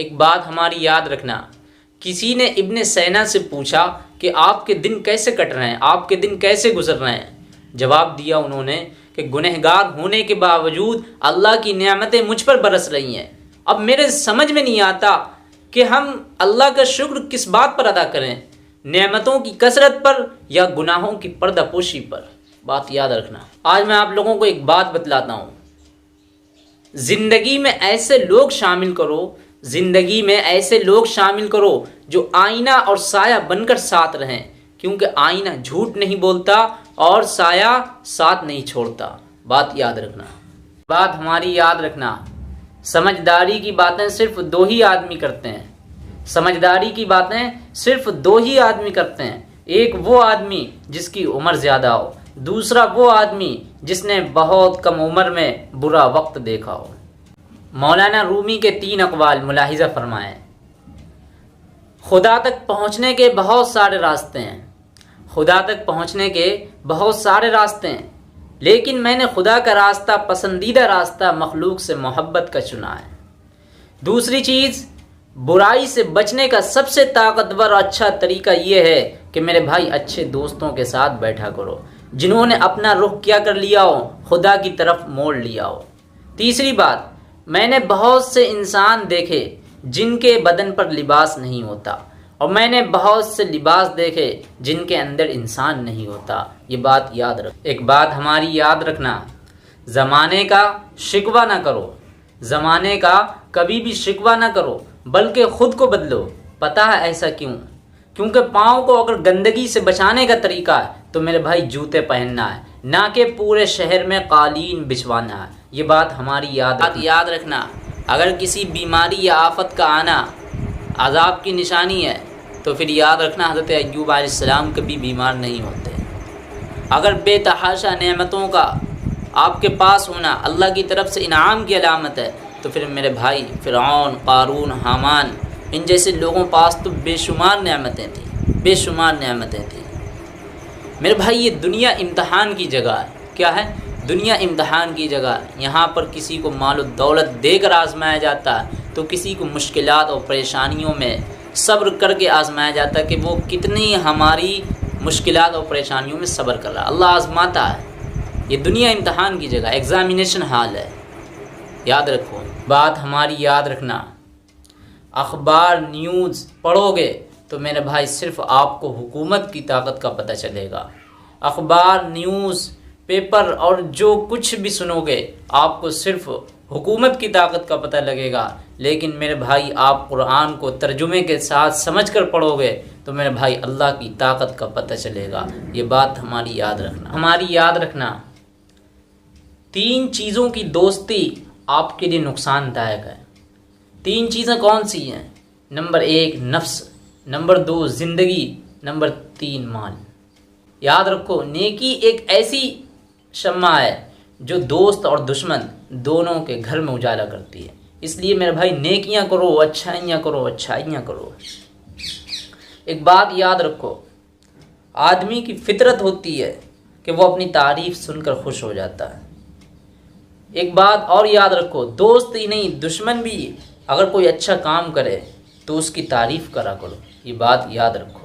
ایک بات ہماری یاد رکھنا، کسی نے ابن سینا سے پوچھا کہ آپ کے دن کیسے کٹ رہے ہیں، آپ کے دن کیسے گزر رہے ہیں؟ جواب دیا انہوں نے کہ گنہگار ہونے کے باوجود اللہ کی نعمتیں مجھ پر برس رہی ہیں۔ اب میرے سمجھ میں نہیں آتا کہ ہم اللہ کا شکر کس بات پر ادا کریں، نعمتوں کی کثرت پر یا گناہوں کی پردہ پوشی پر۔ بات یاد رکھنا۔ آج میں آپ لوگوں کو ایک بات بتلاتا ہوں، زندگی میں ایسے لوگ شامل کرو جو آئینہ اور سایہ بن کر ساتھ رہیں، کیونکہ آئینہ جھوٹ نہیں بولتا اور سایہ ساتھ نہیں چھوڑتا۔ بات یاد رکھنا۔ بات ہماری یاد رکھنا، سمجھداری کی باتیں صرف دو ہی آدمی کرتے ہیں۔ سمجھداری کی باتیں صرف دو ہی آدمی کرتے ہیں، ایک وہ آدمی جس کی عمر زیادہ ہو، دوسرا وہ آدمی جس نے بہت کم عمر میں برا وقت دیکھا ہو۔ مولانا رومی کے 3 اقوال ملاحظہ فرمائیں۔ خدا تک پہنچنے کے بہت سارے راستے ہیں، لیکن میں نے خدا کا راستہ، پسندیدہ راستہ مخلوق سے محبت کا چنا ہے۔ دوسری چیز، برائی سے بچنے کا سب سے طاقتور اور اچھا طریقہ یہ ہے کہ میرے بھائی اچھے دوستوں کے ساتھ بیٹھا کرو، جنہوں نے اپنا رخ کیا کر لیا ہو، خدا کی طرف موڑ لیا ہو۔ تیسری بات، میں نے بہت سے انسان دیکھے جن کے بدن پر لباس نہیں ہوتا، اور میں نے بہت سے لباس دیکھے جن کے اندر انسان نہیں ہوتا۔ یہ بات یاد رکھ۔ ایک بات ہماری یاد رکھنا، زمانے کا شکوہ نہ کرو، زمانے کا کبھی بھی شکوہ نہ کرو، بلکہ خود کو بدلو۔ پتہ ہے ایسا کیوں؟ کیونکہ پاؤں کو اگر گندگی سے بچانے کا طریقہ ہے تو میرے بھائی جوتے پہننا ہے، نہ کہ پورے شہر میں قالین بچھوانا ہے۔ یہ بات ہماری یاد رکھنا۔ اگر کسی بیماری یا آفت کا آنا عذاب کی نشانی ہے تو پھر یاد رکھنا حضرت ایوب علیہ السلام کبھی بیمار نہیں ہوتے۔ اگر بے تحاشا نعمتوں کا آپ کے پاس ہونا اللہ کی طرف سے انعام کی علامت ہے تو پھر میرے بھائی فرعون، قارون، حامان، ان جیسے لوگوں پاس تو بے شمار نعمتیں تھیں۔ میرے بھائی یہ دنیا امتحان کی جگہ ہے۔ کیا ہے؟ دنیا امتحان کی جگہ ہے۔ یہاں پر کسی کو مال و دولت دے کر آزمایا جاتا ہے تو کسی کو مشکلات اور پریشانیوں میں صبر کر کے آزمایا جاتا ہے کہ وہ کتنی ہماری مشکلات اور پریشانیوں میں صبر کر رہا ہے۔ اللہ آزماتا ہے۔ یہ دنیا امتحان کی جگہ، ایگزامینیشن ہال ہے۔ یاد رکھو۔ بات ہماری یاد رکھنا، اخبار نیوز پڑھو گے تو میرے بھائی صرف آپ کو حکومت کی طاقت کا پتہ چلے گا۔ اخبار، نیوز پیپر اور جو کچھ بھی سنو گے آپ کو صرف حکومت کی طاقت کا پتہ لگے گا، لیکن میرے بھائی آپ قرآن کو ترجمے کے ساتھ سمجھ کر پڑھو گے تو میرے بھائی اللہ کی طاقت کا پتہ چلے گا۔ یہ بات ہماری یاد رکھنا۔ 3 چیزوں کی دوستی آپ کے لیے نقصان دائق ہے۔ 3 چیزیں کون سی ہیں؟ نمبر 1 نفس، نمبر 2 زندگی، نمبر 3 مال۔ یاد رکھو، نیکی ایک ایسی شمع ہے جو دوست اور دشمن دونوں کے گھر میں اجالا کرتی ہے۔ اس لیے میرے بھائی نیکیاں کرو، اچھائیاں کرو۔ ایک بات یاد رکھو، آدمی کی فطرت ہوتی ہے کہ وہ اپنی تعریف سن کر خوش ہو جاتا ہے۔ ایک بات اور یاد رکھو، دوست ہی نہیں دشمن بھی اگر کوئی اچھا کام کرے تو اس کی تعریف کرا کرو۔ یہ بات یاد رکھو۔